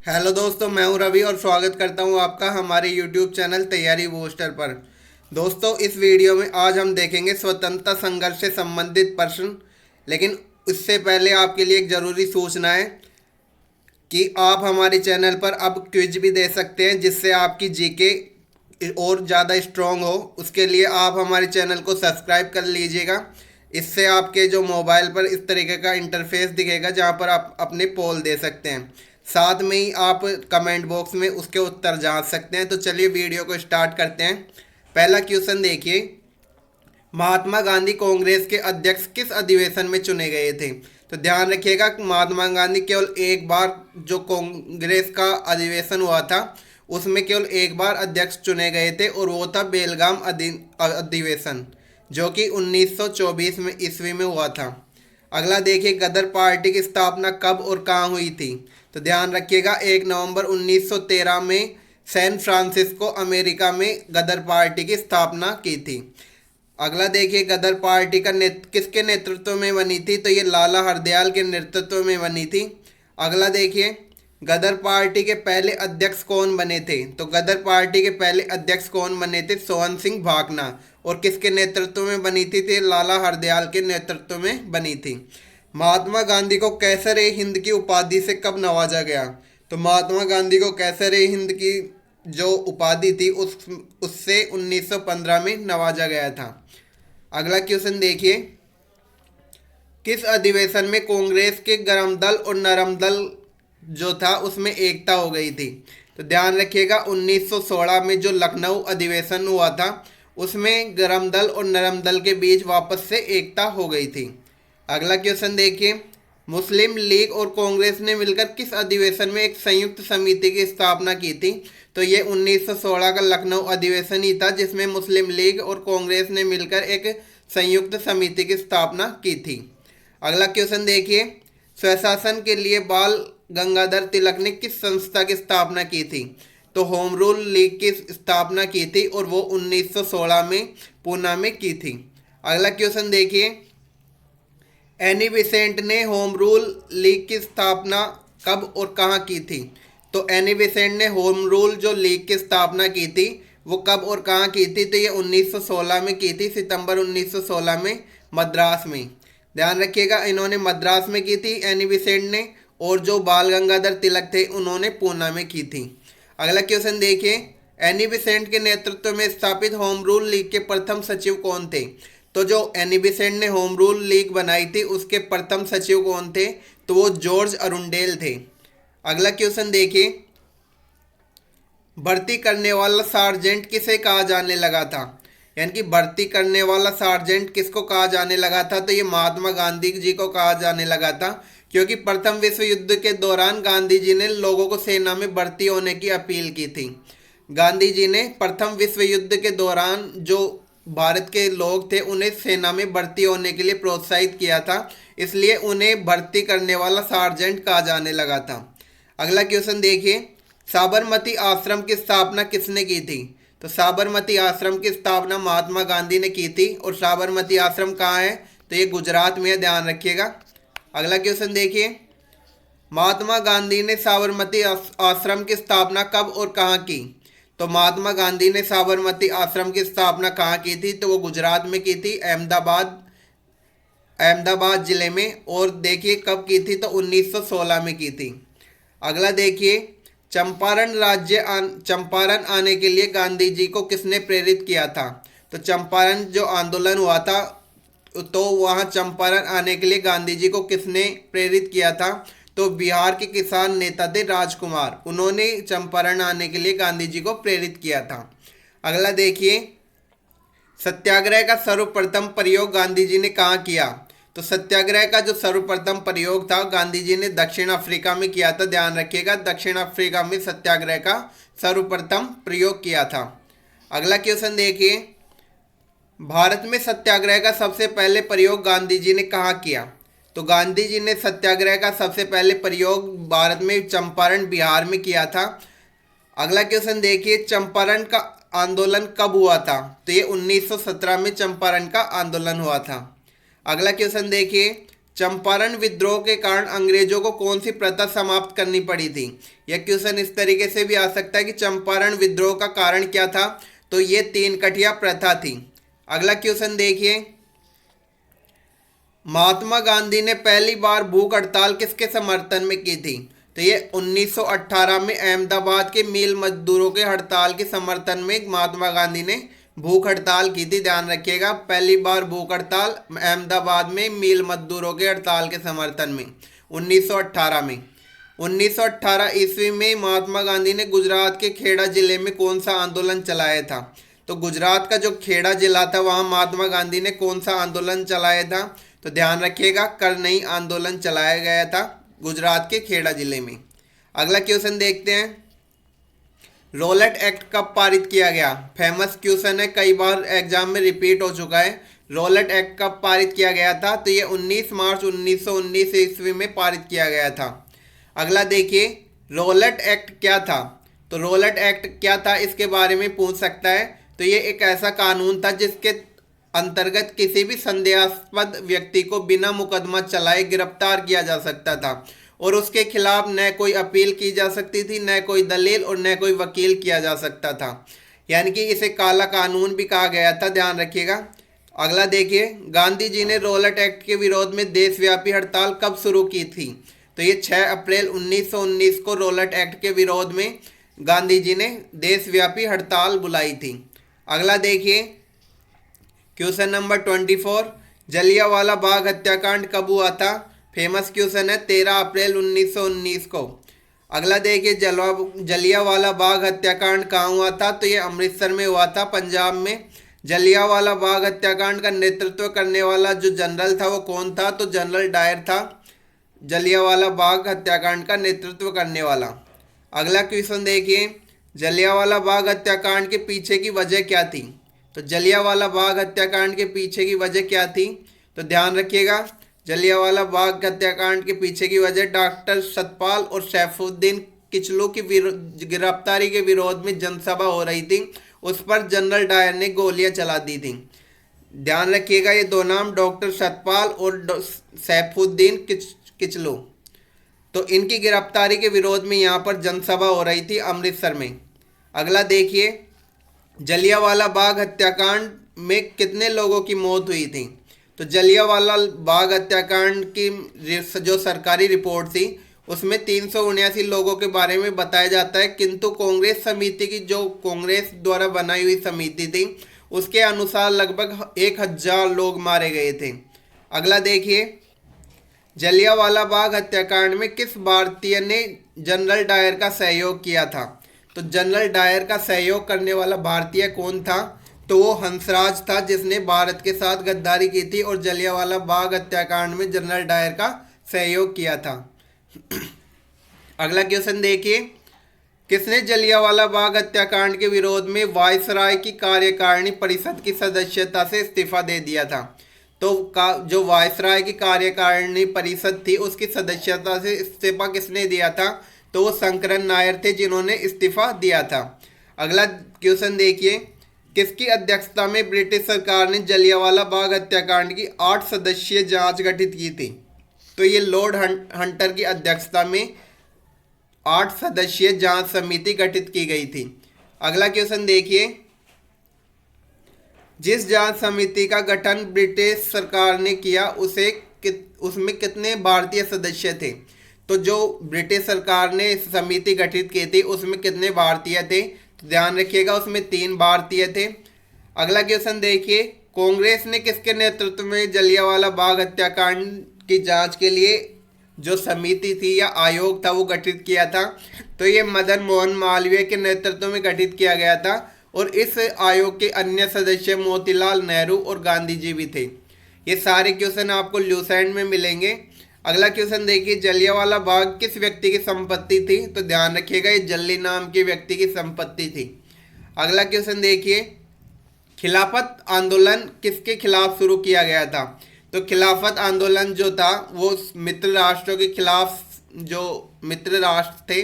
Hello दोस्तों, मैं हूं रवि और स्वागत करता हूं आपका हमारे यूट्यूब चैनल तैयारी बूस्टर पर। दोस्तों, इस वीडियो में आज हम देखेंगे स्वतंत्रता संघर्ष से संबंधित प्रश्न। लेकिन इससे पहले आपके लिए एक ज़रूरी सूचना है कि आप हमारे चैनल पर अब क्विज भी दे सकते हैं, जिससे आपकी जीके और ज़्यादा स्ट्रॉन्ग हो। उसके लिए आप हमारे चैनल को सब्सक्राइब कर लीजिएगा। इससे आपके जो मोबाइल पर इस तरीके का इंटरफेस दिखेगा, जहाँ पर आप अपने पोल दे सकते हैं। साथ में ही आप कमेंट बॉक्स में उसके उत्तर जांच सकते हैं। तो चलिए वीडियो को स्टार्ट करते हैं। पहला क्वेश्चन देखिए, महात्मा गांधी कांग्रेस के अध्यक्ष किस अधिवेशन में चुने गए थे? तो ध्यान रखिएगा कि महात्मा गांधी केवल एक बार जो कांग्रेस का अधिवेशन हुआ था उसमें केवल एक बार अध्यक्ष चुने गए थे, और वो था बेलगाम अधिवेशन, जो कि 1924 में ईस्वी में हुआ था। अगला देखिए, गदर पार्टी की स्थापना कब और कहाँ हुई थी? तो ध्यान रखिएगा 1 नवंबर 1913 में सैन फ्रांसिस्को अमेरिका में गदर पार्टी की स्थापना की थी। अगला देखिए, गदर पार्टी का किसके नेतृत्व में बनी थी? तो ये लाला हरदयाल के नेतृत्व में बनी थी। अगला देखिए, गदर पार्टी के पहले अध्यक्ष कौन बने थे? तो गदर पार्टी के पहले अध्यक्ष कौन बने थे? सोहन सिंह भाकना। और किसके नेतृत्व में बनी थी? तो लाला हरदयाल के नेतृत्व में बनी थी। महात्मा गांधी को कैसर ए हिंद की उपाधि से कब नवाजा गया? तो महात्मा गांधी को कैसर ए हिंद की जो उपाधि थी उससे 1915 में नवाजा गया था। अगला क्वेश्चन देखिए, किस अधिवेशन में कांग्रेस के गरम दल और नरम दल जो था उसमें एकता हो गई थी? तो ध्यान रखिएगा 1916 में जो लखनऊ अधिवेशन हुआ था उसमें गरम दल और नरम दल के बीच वापस से एकता हो गई थी। अगला क्वेश्चन देखिए, मुस्लिम लीग और कांग्रेस ने मिलकर किस अधिवेशन में एक संयुक्त समिति की स्थापना की थी? तो ये 1916 का लखनऊ अधिवेशन ही था, जिसमें मुस्लिम लीग और कांग्रेस ने मिलकर एक संयुक्त समिति की स्थापना की थी। अगला क्वेश्चन देखिए, स्वशासन के लिए बाल गंगाधर तिलक ने किस संस्था की स्थापना की थी? तो होम रूल लीग की स्थापना की थी, और वो 1916 में पूना में की थी। अगला क्वेश्चन देखिए, एनी बेसेंट ने होम रूल लीग की स्थापना कब और कहाँ की थी? तो एनी बेसेंट ने होम रूल जो लीग की स्थापना की थी वो कब और कहाँ की थी? तो ये 1916 में की थी, सितंबर 1916 में मद्रास में। ध्यान रखिएगा, इन्होंने मद्रास में की थी एनी बेसेंट ने, और जो बाल गंगाधर तिलक थे उन्होंने पूना में की थी। अगला क्वेश्चन देखिए, एनी बेसेंट के नेतृत्व में स्थापित होम रूल लीग के प्रथम सचिव कौन थे? तो जो एनी बेसेंट ने होम रूल लीग बनाई थी उसके प्रथम सचिव कौन थे? तो वो जॉर्ज अरुंडेल थे। अगला क्वेश्चन देखिए, भर्ती करने वाला सार्जेंट किसे कहा जाने लगा था? यानी कि भर्ती करने वाला सार्जेंट किसको कहा जाने लगा था? तो ये महात्मा गांधी जी को कहा जाने लगा था, क्योंकि प्रथम विश्व युद्ध के दौरान गांधी जी ने लोगों को सेना में भर्ती होने की अपील की थी। गांधी जी ने प्रथम विश्व युद्ध के दौरान जो भारत के लोग थे उन्हें सेना में भर्ती होने के लिए प्रोत्साहित किया था, इसलिए उन्हें भर्ती करने वाला सार्जेंट कहा जाने लगा था। अगला क्वेश्चन देखिए, साबरमती आश्रम की स्थापना किसने की थी? तो साबरमती आश्रम की स्थापना महात्मा गांधी ने की थी, और साबरमती आश्रम कहाँ है? तो ये गुजरात में है, ध्यान रखिएगा। अगला क्वेश्चन देखिए, महात्मा गांधी ने साबरमती आश्रम की स्थापना कब और कहाँ की? तो महात्मा गांधी ने साबरमती आश्रम की स्थापना कहाँ की थी? तो वो गुजरात में की थी, अहमदाबाद जिले में। और देखिए कब की थी? तो 1916 में की थी। अगला देखिए, चंपारण आने के लिए गांधी जी को किसने प्रेरित किया था? तो चंपारण जो आंदोलन हुआ था, तो वहाँ चंपारण आने के लिए गांधी जी को किसने प्रेरित किया था? तो बिहार के किसान नेता थे राजकुमार, उन्होंने चंपारण आने के लिए गांधी जी को प्रेरित किया था। अगला देखिए, सत्याग्रह का सर्वप्रथम प्रयोग गांधी जी ने कहाँ किया? तो सत्याग्रह का जो सर्वप्रथम प्रयोग था गांधी जी ने दक्षिण अफ्रीका में किया था। ध्यान रखिएगा, दक्षिण अफ्रीका में सत्याग्रह का सर्वप्रथम प्रयोग किया था। अगला क्वेश्चन देखिए, भारत में सत्याग्रह का सबसे पहले प्रयोग गांधी जी ने कहाँ किया? तो गांधी जी ने सत्याग्रह का सबसे पहले प्रयोग भारत में चंपारण बिहार में किया था। अगला क्वेश्चन देखिए, चंपारण का आंदोलन कब हुआ था? तो ये 1917 में चंपारण का आंदोलन हुआ था। अगला क्वेश्चन देखिए, चंपारण विद्रोह के कारण अंग्रेजों को कौन सी प्रथा समाप्त करनी पड़ी थी। यह क्वेश्चन इस तरीके से भी आ सकता है कि चंपारण विद्रोह का कारण क्या था, तो ये 3 कठिया प्रथा थी। अगला क्वेश्चन देखिए, महात्मा गांधी ने पहली बार भूख हड़ताल किसके समर्थन में की थी। तो ये 1918 में अहमदाबाद के मिल मजदूरों के हड़ताल के समर्थन में महात्मा गांधी ने भूख हड़ताल की थी। ध्यान रखिएगा, पहली बार भूख हड़ताल अहमदाबाद में मिल मजदूरों के हड़ताल के समर्थन में 1918 में। 1918 ईस्वी में महात्मा गांधी ने गुजरात के खेड़ा जिले में कौन सा आंदोलन चलाया था। तो गुजरात का जो खेड़ा जिला था वहाँ महात्मा गांधी ने कौन सा आंदोलन चलाया था। तो ध्यान रखिएगा, करनई आंदोलन चलाया गया था गुजरात के खेड़ा जिले में। अगला क्वेश्चन देखते हैं, रॉलेट एक्ट कब पारित किया गया। फेमस क्वेश्चन है, कई बार एग्जाम में रिपीट हो चुका है। रॉलेट एक्ट कब पारित किया गया था, तो ये 19 मार्च 1919 ईस्वी में पारित किया गया था। अगला देखिए, रॉलेट एक्ट क्या था। तो रॉलेट एक्ट क्या था इसके बारे में पूछ सकता है। तो ये एक ऐसा कानून था जिसके अंतर्गत किसी भी संदेहास्पद व्यक्ति को बिना मुकदमा चलाए गिरफ्तार किया जा सकता था और उसके खिलाफ न कोई अपील की जा सकती थी, न कोई दलील और न कोई वकील किया जा सकता था। यानी कि इसे काला कानून भी कहा गया था, ध्यान रखिएगा। अगला देखिए, गांधी जी ने रॉलेट एक्ट के विरोध में देशव्यापी हड़ताल कब शुरू की थी। तो ये 6 अप्रैल 1919 को रॉलेट एक्ट के विरोध में गांधी जी ने देशव्यापी हड़ताल बुलाई थी। अगला देखिए, क्वेश्चन नंबर 24, जलियांवाला बाग हत्याकांड कब हुआ था। फेमस क्वेश्चन है, 13 अप्रैल 1919 को। अगला देखिए, जलियांवाला बाग हत्याकांड कहाँ हुआ था। तो ये अमृतसर में हुआ था, पंजाब में। जलियांवाला बाग हत्याकांड का नेतृत्व करने वाला जो जनरल था वो कौन था। तो जनरल डायर था जलियांवाला बाग हत्याकांड का नेतृत्व करने वाला। अगला क्वेश्चन देखिए, जलियांवाला बाग हत्याकांड के पीछे की वजह क्या थी। तो जलियांवाला बाग हत्याकांड के पीछे की वजह क्या थी। तो ध्यान रखिएगा, जलियांवाला बाग हत्याकांड के पीछे की वजह डॉक्टर सतपाल और सैफुद्दीन किचलू की गिरफ्तारी के विरोध में जनसभा हो रही थी, उस पर जनरल डायर ने गोलियां चला दी थी। ध्यान रखिएगा, ये 2 नाम डॉक्टर सतपाल और सैफुद्दीन किचलू, तो इनकी गिरफ्तारी के विरोध में यहाँ पर जनसभा हो रही थी अमृतसर में। अगला देखिए, जलियांवाला बाग हत्याकांड में कितने लोगों की मौत हुई थी। तो जलियांवाला बाग हत्याकांड की जो सरकारी रिपोर्ट थी उसमें 379 लोगों के बारे में बताया जाता है, किंतु कांग्रेस समिति की जो कांग्रेस द्वारा बनाई हुई समिति थी उसके अनुसार लगभग 1000 लोग मारे गए थे। अगला देखिए, जलियांवाला बाग हत्याकांड में किस भारतीय ने जनरल डायर का सहयोग किया था। तो जनरल डायर का सहयोग करने वाला भारतीय कौन था। तो वो हंसराज था, जिसने भारत के साथ गद्दारी की थी और जलियांवाला बाग हत्याकांड में जनरल डायर का सहयोग किया था। अगला क्वेश्चन देखिए, किसने जलियांवाला बाग हत्याकांड के विरोध में वायसराय की कार्यकारिणी परिषद की सदस्यता से इस्तीफा दे दिया था। तो जो वायसराय की कार्यकारिणी परिषद थी उसकी सदस्यता से इस्तीफा किसने दिया था। तो वो शंकरन नायर थे जिन्होंने इस्तीफा दिया था। अगला क्वेश्चन देखिए, किसकी अध्यक्षता में ब्रिटिश सरकार ने जलियांवाला बाग हत्याकांड की 8 सदस्यीय जांच गठित की थी। तो ये लॉर्ड हंटर की अध्यक्षता में 8 सदस्यीय जांच समिति गठित की गई थी। अगला क्वेश्चन देखिए, जिस जांच समिति का गठन ब्रिटिश सरकार ने किया उसमें कितने भारतीय सदस्य थे। तो जो ब्रिटिश सरकार ने समिति गठित की थी उसमें कितने भारतीय थे। तो ध्यान रखिएगा, उसमें 3 भारतीय थे। अगला क्वेश्चन देखिए, कांग्रेस ने किसके नेतृत्व में जलियांवाला बाग हत्याकांड की जांच के लिए जो समिति थी या आयोग था वो गठित किया था। तो ये मदन मोहन मालवीय के नेतृत्व में गठित किया गया था और इस आयोग के अन्य सदस्य मोतीलाल नेहरू और गांधी जी भी थे। ये सारे क्वेश्चन आपको ल्यूसेंट में मिलेंगे। अगला क्वेश्चन देखिए, जलियांवाला बाग किस व्यक्ति की संपत्ति थी। तो ध्यान रखिएगा, ये जल्ली नाम के व्यक्ति की संपत्ति थी। अगला क्वेश्चन देखिए, खिलाफत आंदोलन किसके खिलाफ शुरू किया गया था। तो खिलाफत आंदोलन जो था वो मित्र राष्ट्रों के खिलाफ, जो मित्र राष्ट्र थे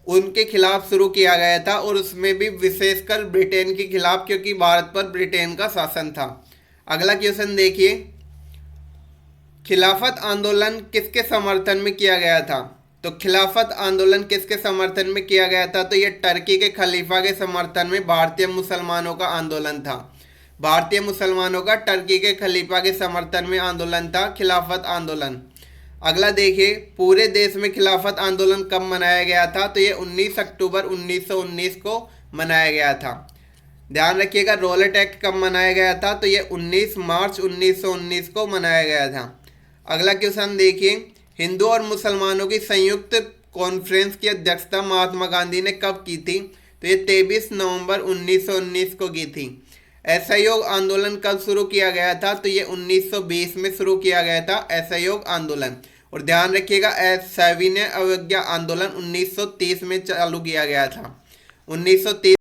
उनके खिलाफ शुरू किया गया था और उसमें भी विशेषकर ब्रिटेन के खिलाफ, क्योंकि भारत पर ब्रिटेन का शासन था। अगला क्वेश्चन देखिए, खिलाफत आंदोलन किसके समर्थन में किया गया था? तो खिलाफत आंदोलन किसके समर्थन में किया गया था? तो ये टर्की के खलीफा के समर्थन में भारतीय मुसलमानों का आंदोलन था। भारतीय मुसलमानों का टर्की के खलीफा के समर्थन में आंदोलन था खिलाफत आंदोलन। अगला देखिए, पूरे देश में खिलाफत आंदोलन कब मनाया गया था? तो ये 19 अक्टूबर 1919 को मनाया गया था। ध्यान रखिएगा, रॉलेट एक्ट कब मनाया गया था? तो ये 19 मार्च 1919 को मनाया गया था। अगला क्वेश्चन देखिए, हिंदू और मुसलमानों की संयुक्त कॉन्फ्रेंस की अध्यक्षता महात्मा गांधी ने कब की थी? तो ये 23 नवंबर 1919 को की थी। असहयोग आंदोलन कब शुरू किया गया था? तो ये 1920 में शुरू किया गया था असहयोग आंदोलन। और ध्यान रखिएगा, सविनय अवज्ञा आंदोलन 1930 में चालू किया गया था। 1930